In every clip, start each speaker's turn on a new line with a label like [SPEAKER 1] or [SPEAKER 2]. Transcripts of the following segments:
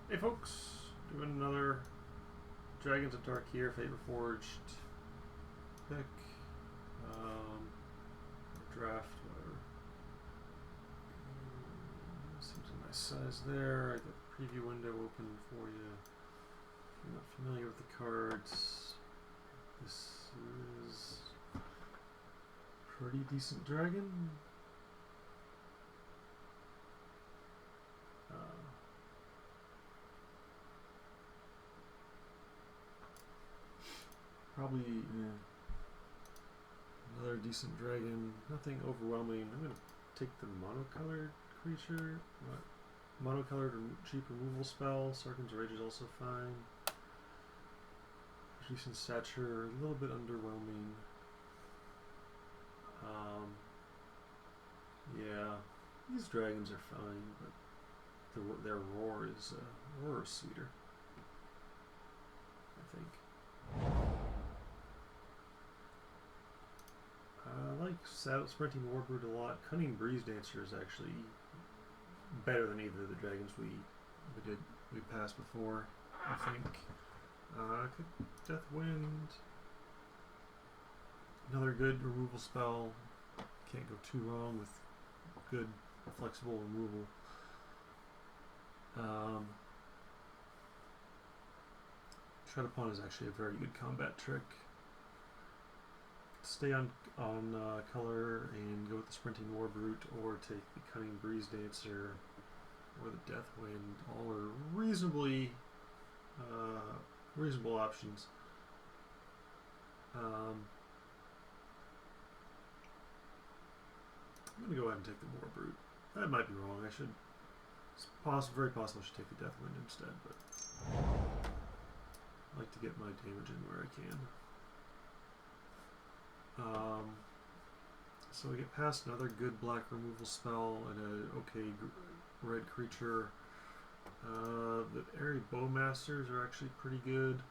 [SPEAKER 1] Hey folks, doing another Dragons of Tarkir Fate Reforged pick, draft, whatever. Seems a nice size there. I got the preview window open for you. If you're not familiar with the cards, this is a pretty decent dragon. Probably another decent dragon. Nothing overwhelming. I'm going to take the monocolored creature. Monocolored cheap removal spell. Sarkin's Rage is also fine. Decent stature. A little bit underwhelming. Yeah, these dragons are fine, but their roar is sweeter, I think. I like Sprinting Warbird a lot. Cunning Breeze Dancer is actually better than either of the dragons we passed before, I think. Deathwind. Another good removal spell. Can't go too wrong with good flexible removal. Tread Upon is actually a very good combat trick. Stay on color and go with the Sprinting Warbrute, or take the Cunning Breeze Dancer or the Deathwind. All are reasonable options. I'm going to go ahead and take the Warbrute. That might be wrong. It's very possible I should take the Deathwind instead, but I like to get my damage in where I can. So we get past another good black removal spell and an okay red creature. The Airy Bowmasters are actually pretty good.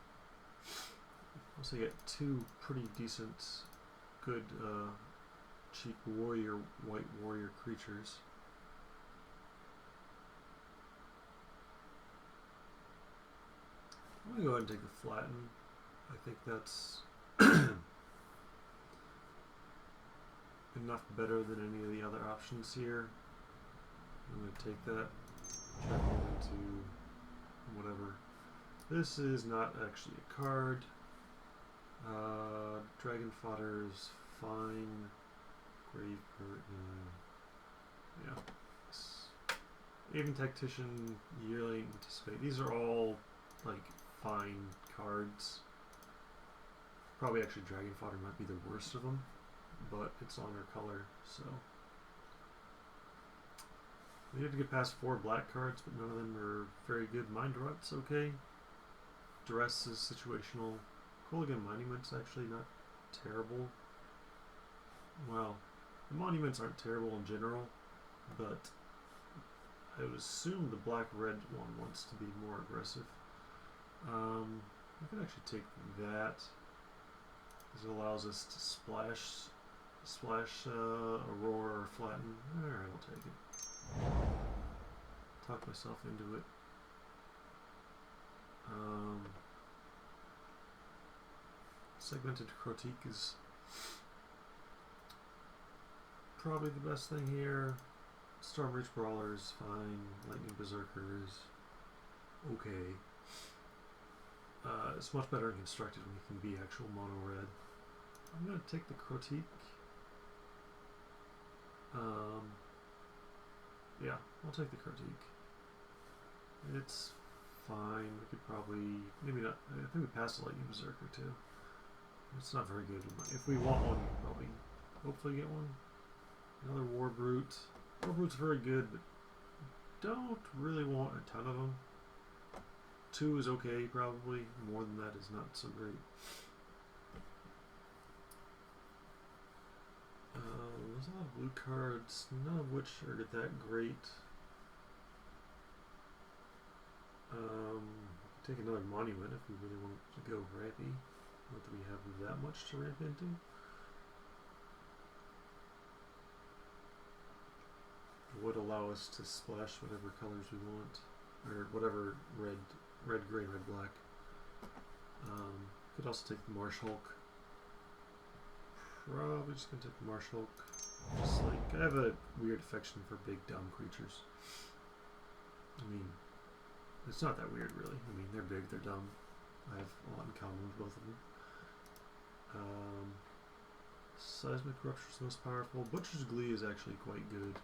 [SPEAKER 1] Also get two pretty decent, good, cheap white warrior creatures. I'm going to go ahead and take the Flatten. I think that's enough better than any of the other options here. I'm going to take that, turn it into whatever. This is not actually a card. Dragon Fodder is fine. Grave Curtain. Yeah. Aven Tactician, Yearly Anticipate. These are all like fine cards. Probably actually Dragon Fodder might be the worst of them, but it's on their color, so. We have to get past 4 black cards, but none of them are very good. Mind Rut's okay. Duress is situational. Kooligan Monument's actually not terrible. Well, the monuments aren't terrible in general, but I would assume the black-red one wants to be more aggressive. I could actually take that, because it allows us to splash Aurora or Flatten. Alright, I'll take it. Talk myself into it. Segmented Critique is probably the best thing here. Stormreach Brawler is fine. Lightning Berserker is okay. It's much better in constructed when you can be actual mono red. I'm going to take the Critique. Yeah, I'll take the Critique. It's fine. We could probably, maybe not. I think we passed the Lightning Berserker too. It's not very good. If we want one, we can probably hopefully get one. Another Warbrute. Warbrute's very good, but don't really want a ton of them. 2 is okay, probably. More than that is not so great. There's a lot of blue cards, none of which are that great. Take another Monument if we really want to go rampy. Not that we have that much to ramp into. It would allow us to splash whatever colors we want. or whatever red, green, red, black. Could also take the Marsh Hulk. Probably just gonna take the Marsh Hulk. Just like, I have a weird affection for big dumb creatures. I mean, it's not that weird really. I mean, they're big, they're dumb. I have a lot in common with both of them. Seismic Rupture is the most powerful. Butcher's Glee is actually quite good.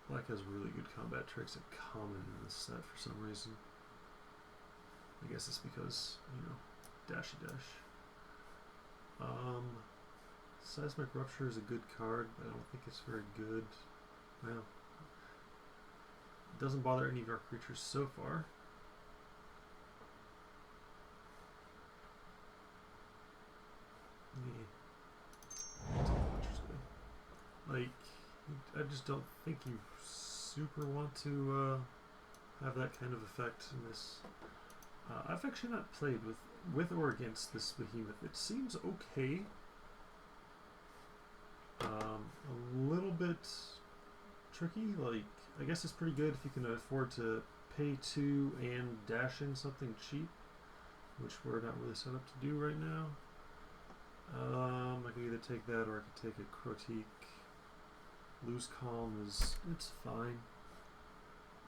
[SPEAKER 1] Black has really good combat tricks at common in this set for some reason. I guess it's because, you know, dashy dash. Seismic Rupture is a good card, but I don't think it's very good. Well, it doesn't bother any of our creatures so far. Yeah. Like, I just don't think you super want to have that kind of effect in this. I've actually not played with or against this behemoth. It seems okay. A little bit tricky. Like, I guess it's pretty good if you can afford to pay 2 and dash in something cheap, which we're not really set up to do right now. I could either take that or I could take a Crotique. Lose Calm it's fine.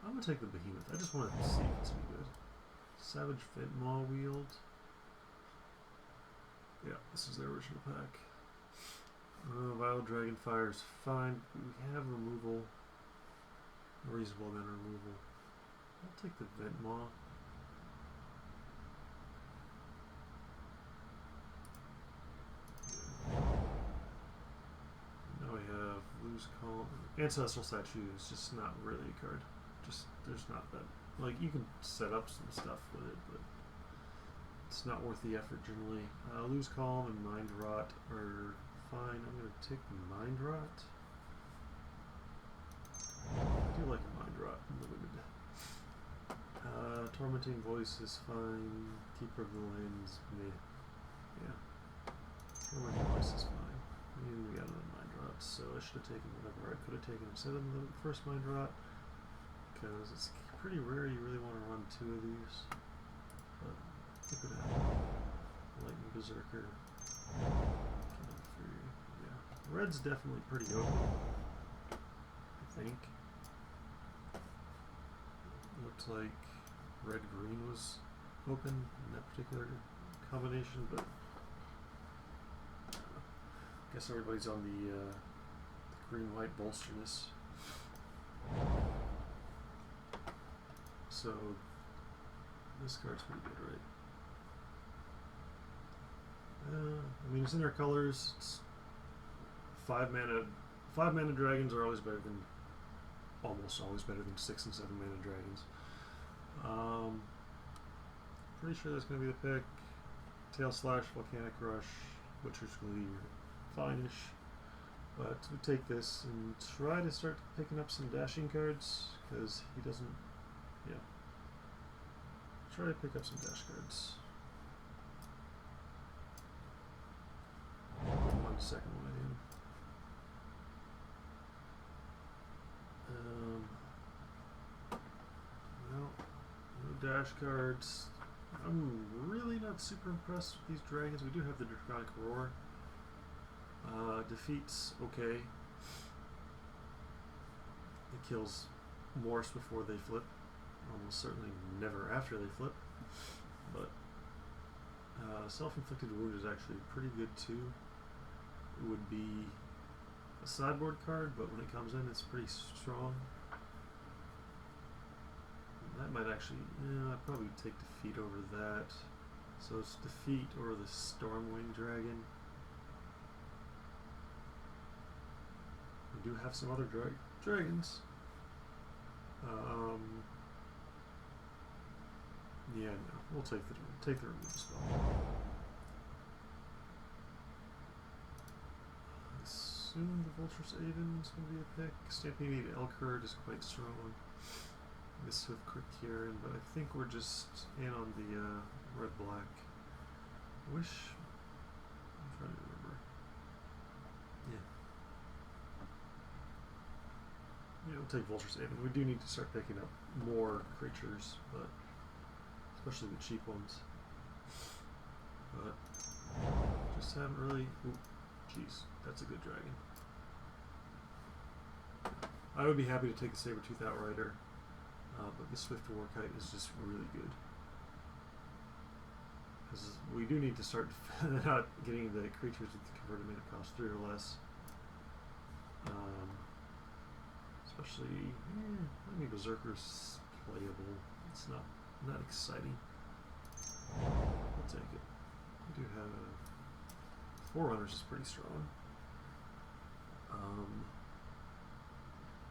[SPEAKER 1] I'm gonna take the behemoth. I just want to see if it's any good. Savage Fit Maw Wield. Yeah, this is the original pack. Wild Dragonfire is fine. We have removal. A reasonable amount of removal. I'll take the Vent Maw. Now we have Lose Calm. Ancestral Statue is just not really a card. Just, there's not that. Like, you can set up some stuff with it, but it's not worth the effort generally. Lose Calm and Mind Rot are fine. I'm going to take Mind Rot. I do like a Mind Rot limited. Tormenting Voice is fine. Keeper of the Lands, meh. Yeah. Tormenting Voice is fine. And we got another Mind Rot, so I should have taken whatever I could have taken instead of the first Mind Rot, because it's pretty rare you really want to run 2 of these. But it could happen. Lightning Berserker. Yeah. Red's definitely pretty open, I think. Looked like red-green was open in that particular combination, but I guess everybody's on the green-white bolsterness. So this card's pretty good, right? I mean, it's in their colors. It's 5 mana. 5 mana dragons are always better than, almost always better than 6 and 7 mana dragons. Pretty sure that's going to be the pick. Tail Slash, Volcanic Rush, Butcher's Glee, fine-ish. But we take this and try to start picking up some dashing cards, because he doesn't. Yeah. Try to pick up some dash cards. 1 second one in. No dash cards. I'm really not super impressed with these dragons. We do have the Draconic Roar. Defeats okay. It kills Morse before they flip. Almost certainly never after they flip. But Self-Inflicted Wound is actually pretty good too. It would be a sideboard card, but when it comes in, it's pretty strong. That might actually, I'd probably take Defeat over that. So it's Defeat or the Stormwing Dragon. We do have some other dragons. Yeah, no, we'll take the removal spell. I assume the Vulture's Aven is going to be a pick. Stampede Elkherd is quite strong. This with Tarkir, but I think we're just in on the red-black. I'm trying to remember. take Vulture Saving. We do need to start picking up more creatures, but especially the cheap ones. But just haven't really. Ooh, jeez, that's a good dragon. I would be happy to take the Sabertooth Outrider, but the Swift Warkite is just really good. Because we do need to start not getting the creatures with the converted mana cost 3 or less. Especially, I mean, Berserker's playable. It's not exciting. I'll take it. We do have Forerunners is pretty strong.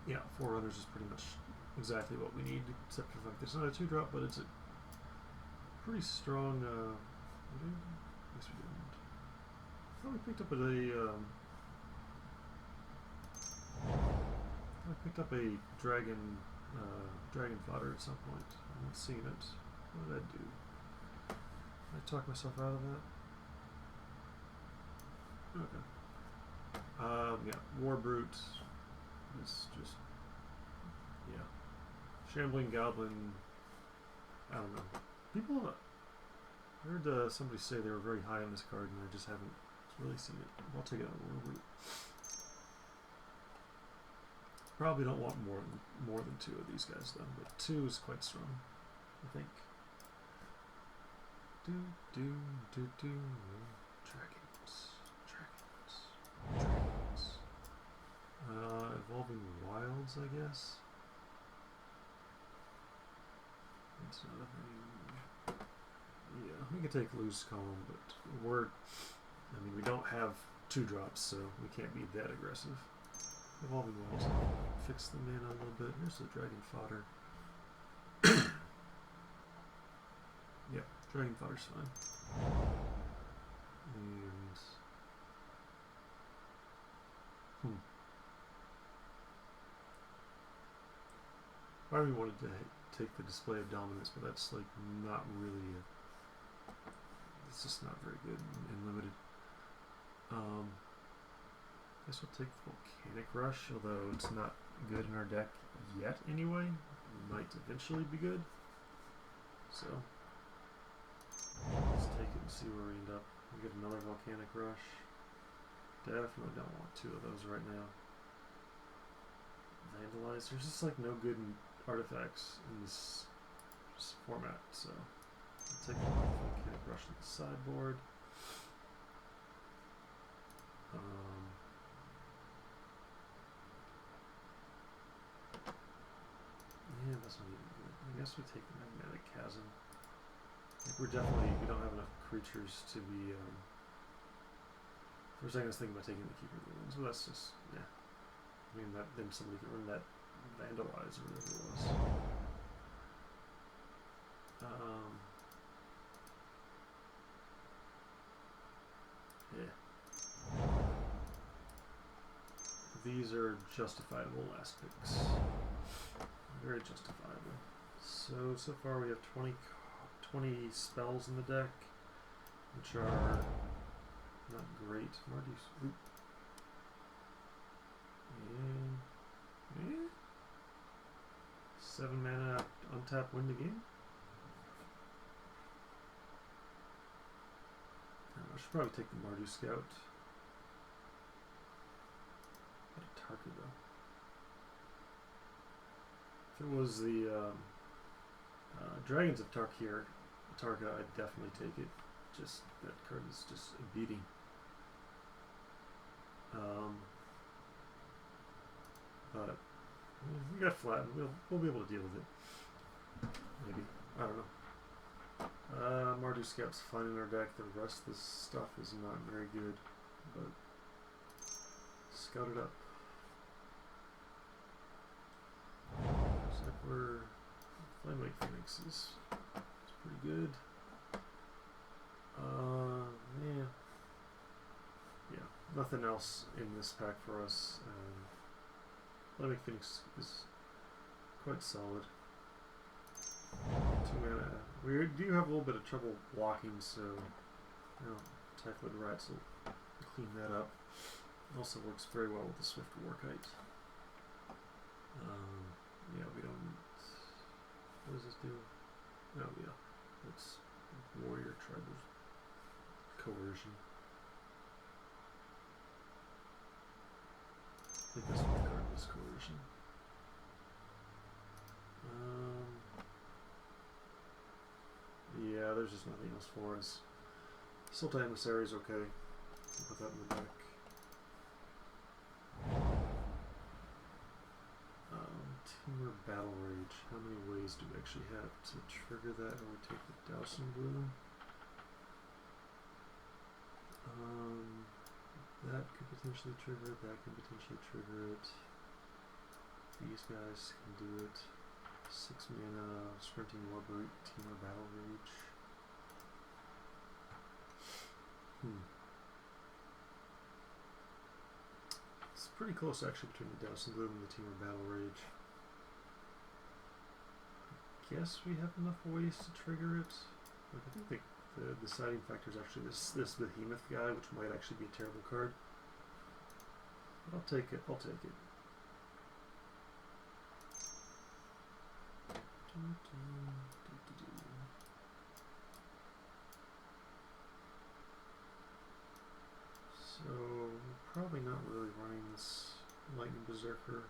[SPEAKER 1] Yeah, Forerunners is pretty much exactly what we need, except for the fact that it's not a 2-drop, but it's a pretty strong. I guess we didn't. I thought we picked up a dragon fodder at some point. I'm not seeing it. What did I do? Did I talk myself out of that? Okay. Yeah, War Brute is just, yeah. Shambling Goblin, I don't know. People, I heard somebody say they were very high on this card and I just haven't really seen it. I'll take it out of War Brute. Probably don't want more than 2 of these guys though, but 2 is quite strong, I think. Dragons. Evolving Wilds, I guess. It's not a thing. Yeah, we could take Loose Column, but we don't have 2-drops, so we can't be that aggressive. Evolving Wilds. Fix the mana a little bit. Here's the Dragon Fodder. Yeah, Dragon Fodder's fine. And I really wanted to take the Display of Dominance, but that's like not really it's just not very good and limited. I guess we'll take the Volcanic Rush, although it's not good in our deck yet anyway. It might eventually be good. So let's take it and see where we end up. We get another Volcanic Rush. Definitely don't want 2 of those right now. Vandalize. There's just like no good artifacts in this format, so I'll take the Volcanic Rush to the sideboard. Yeah, that's not even good. I guess we take the Magnetic Chasm. Like we don't have enough creatures to be. For a second, I was thinking about taking the Keeper of the Winds, but that's just, yeah. I mean, then somebody could run that Vandalize or whatever it was. Yeah. These are justifiable last picks. Very justifiable. So far we have 20 spells in the deck, which are not great. Marty's. Oop. Yeah. 7 mana, untap, win the game. I should probably take the Mardu Scout. Got a Tarkir though. If it was the Dragons of Tarkir, I'd definitely take it. Just that card is just a beating. But we got flattened. We'll be able to deal with it. Maybe, I don't know. Mardu Scout's fine in our deck. The rest of this stuff is not very good, but scout it up. Except for Flamewake Phoenix is pretty good. Yeah, nothing else in this pack for us. Flamewake Phoenix is quite solid. 2 mana. We do have a little bit of trouble blocking, so Typhoid Rats will clean that up. It also works very well with the Swift Warkite. Yeah, we don't. What does this do? Oh yeah, it's warrior tribal coercion. I think that's what the card was, coercion. Yeah, there's just nothing else for us. Sultai Emissary is okay. I'll put that in the deck. Teamer Battle Rage. How many ways do we actually have to trigger that? Or we take the Dowsing Bloom? That could potentially trigger it. That could potentially trigger it. These guys can do it. 6 mana, Sprinting Warbrute, Teamer Battle Rage. It's pretty close actually between the Dowsing Bloom and the Teamer Battle Rage. I guess we have enough ways to trigger it. Like, I think the deciding factor is actually this Behemoth guy, which might actually be a terrible card. But I'll take it. I'll take it. So, probably not really running this Lightning Berserker.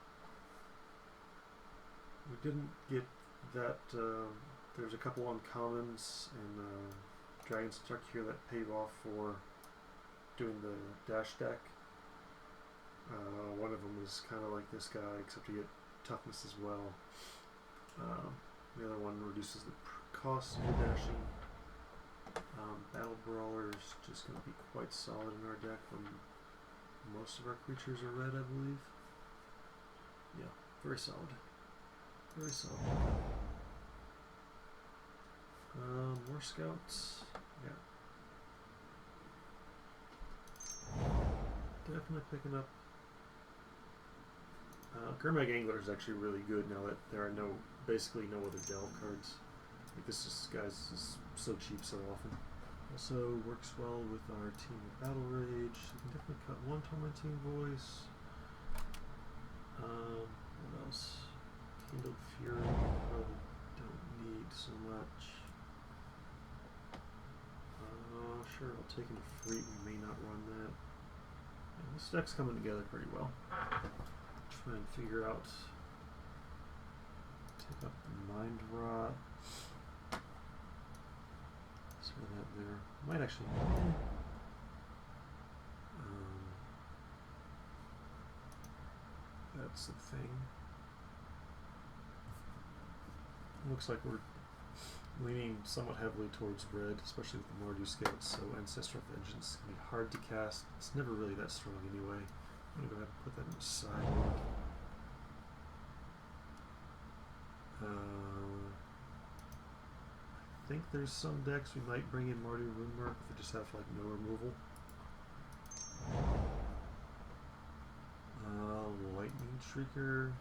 [SPEAKER 1] We didn't get that. There's a couple uncommons and Dragons and Tarkir that paid off for doing the dash deck. One of them is kind of like this guy, except you get toughness as well. The other one reduces the cost of your dashing. Battle Brawler is just going to be quite solid in our deck when most of our creatures are red, I believe. Yeah, very solid. Very solid. More scouts. Yeah. Definitely picking up. Gurmag Angler is actually really good now that there are basically no other delve cards. Like this guy's is so cheap so often. Also works well with our team of Battle Rage. You can definitely cut one Tormenting Voice. What else? Kindled Fury, probably don't need so much. Sure, I'll take in a Fleet, we may not run that. Yeah, this deck's coming together pretty well. Try and figure out. Take up the Mind Rot. Throw that there. Might actually. That's the thing. Looks like we're leaning somewhat heavily towards red, especially with the Mordu Scouts, so Ancestral Vengeance can be hard to cast. It's never really that strong anyway. I'm going to go ahead and put that in the sideboard. I think there's some decks we might bring in Mordu Runemark that just have like no removal. Lightning Shrieker.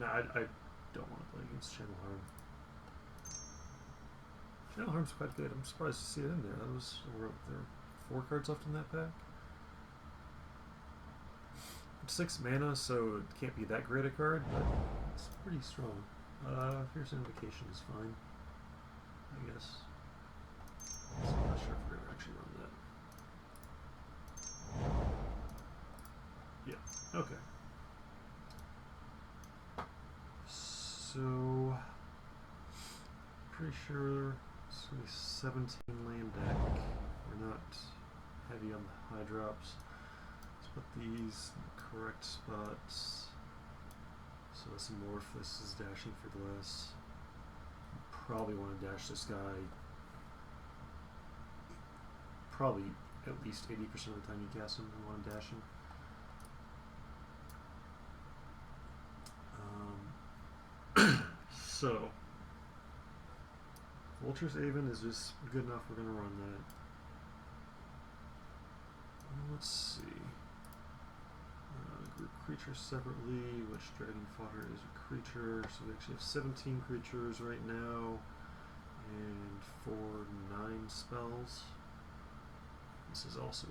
[SPEAKER 1] No, I don't want to play against Channel Harm. Channel Harm's quite good. I'm surprised to see it in there. There are 4 cards left in that pack. It's 6 mana, so it can't be that great a card, but it's pretty strong. Fierce Invocation is fine, I guess. So I'm not sure if we're going to actually run that. Yeah, okay. So, pretty sure it's going to be 17 land deck. We're not heavy on the high drops. Let's put these in the correct spots. So this morph, this is dashing for less. Probably want to dash this guy. Probably at least 80% of the time you cast him, you want to dash him. So, Vulture's Haven is just good enough, we're going to run that. Let's see. Group creatures separately, which Dragon Fodder is a creature, so we actually have 17 creatures right now, and 9 spells. This is also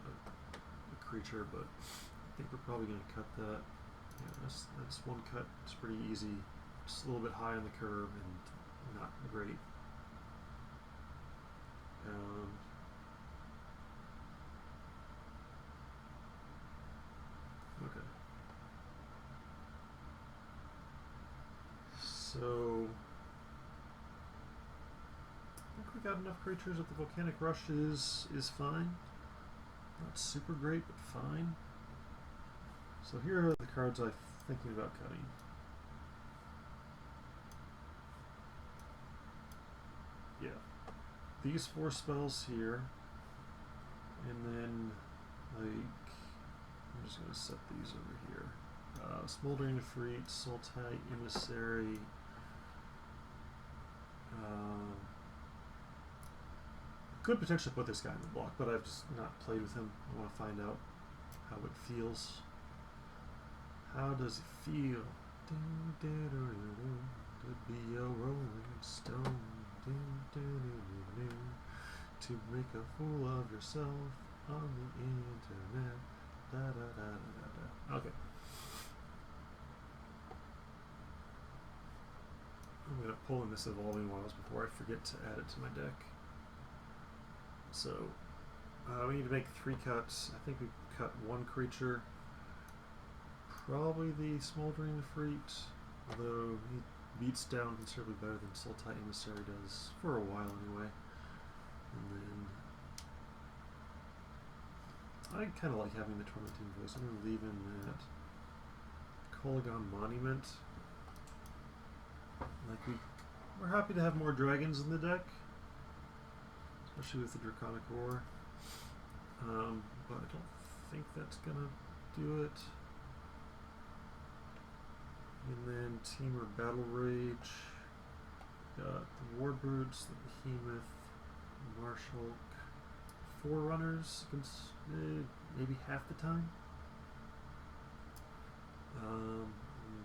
[SPEAKER 1] a creature, but I think we're probably going to cut that. Yeah, that's one cut. It's pretty easy. Just a little bit high on the curve and not great. Okay. So I think we got enough creatures that the Volcanic Rush is fine. Not super great, but fine. So here are the cards I'm thinking about cutting. Yeah. These 4 spells here. And then, like, I'm just going to set these over here. Smoldering Efreet, Sultai, Emissary. Could potentially put this guy in the block, but I've just not played with him. I want to find out how it feels. How does it feel to be a rolling stone? To make a fool of yourself on the internet. Da, da, da, da, da, da. Okay. I'm going to pull in this Evolving Wilds before I forget to add it to my deck. So, we need to make 3 cuts. I think we cut 1 creature. Probably the Smoldering Efreet, although he beats down considerably better than Sultai Emissary does, for a while anyway. And then I kind of like having the Tormenting Voice. I'm going to leave in that Kolagon Monument. Like we're happy to have more dragons in the deck, especially with the Draconic Roar. But I don't think that's gonna do it. And then Teamer Battle Rage. Got the Warbrutes, the Behemoth, Marshal, Forerunners against maybe half the time.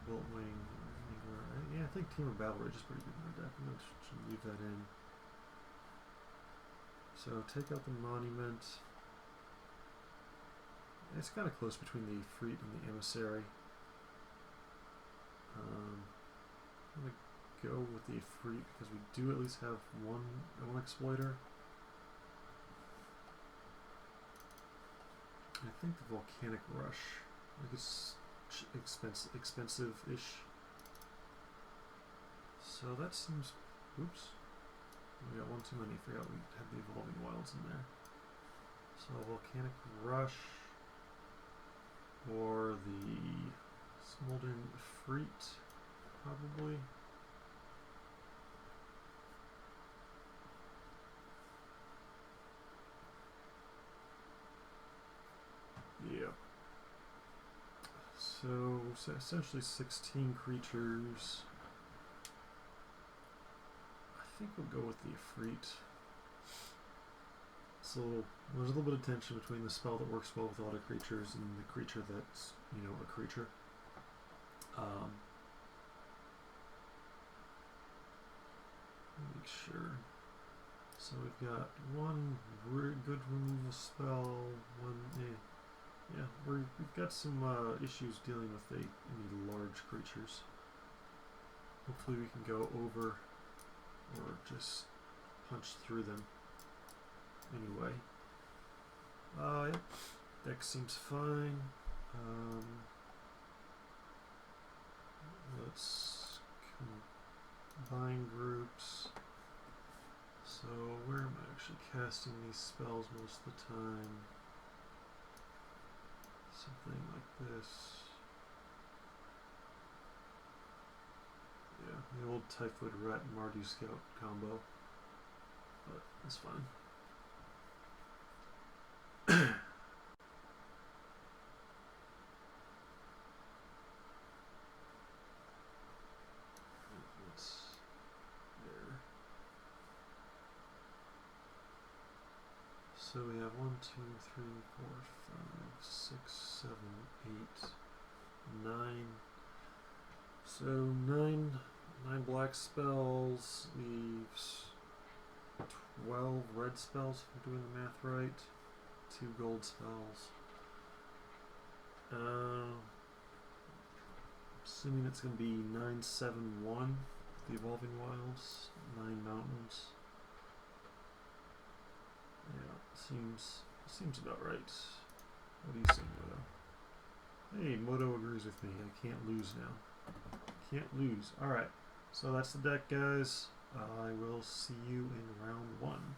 [SPEAKER 1] Boltwing. Yeah, I think Teamer Battle Rage is pretty good in my deck. I'm going to leave that in. So take out the Monument. It's kind of close between the Efreet and the Emissary. I'm going to go with the Efreet because we do at least have one Exploiter. I think the Volcanic Rush, like it's expensive-ish. So that seems, oops, we got one too many. Forgot we had the Evolving Wilds in there. So Volcanic Rush or the Smoldering Efreet, probably. Yeah. So essentially 16 creatures. I think we'll go with the Efreet. So there's a little bit of tension between the spell that works well with auto creatures and the creature that's, you know, a creature. Make sure. So we've got one good removal spell, one yeah, we've got some issues dealing with any large creatures. Hopefully we can go over or just punch through them. Anyway, yeah, deck seems fine. Let's combine groups. So where am I actually casting these spells most of the time? Something like this. Yeah, the old Typhoid Rat and Mardu Scout combo. But that's fine. So we have 1, 2, 3, 4, 5, 6, 7, 8, 9. So 9 black spells leaves 12 red spells, if I'm doing the math right. 2 gold spells. Assuming it's going to be 9-7-1, the Evolving Wilds, 9 mountains. Yeah, seems about right. What do you say, Moto? Hey, Moto agrees with me. I can't lose now. Can't lose. Alright, so that's the deck, guys. I will see you in round 1.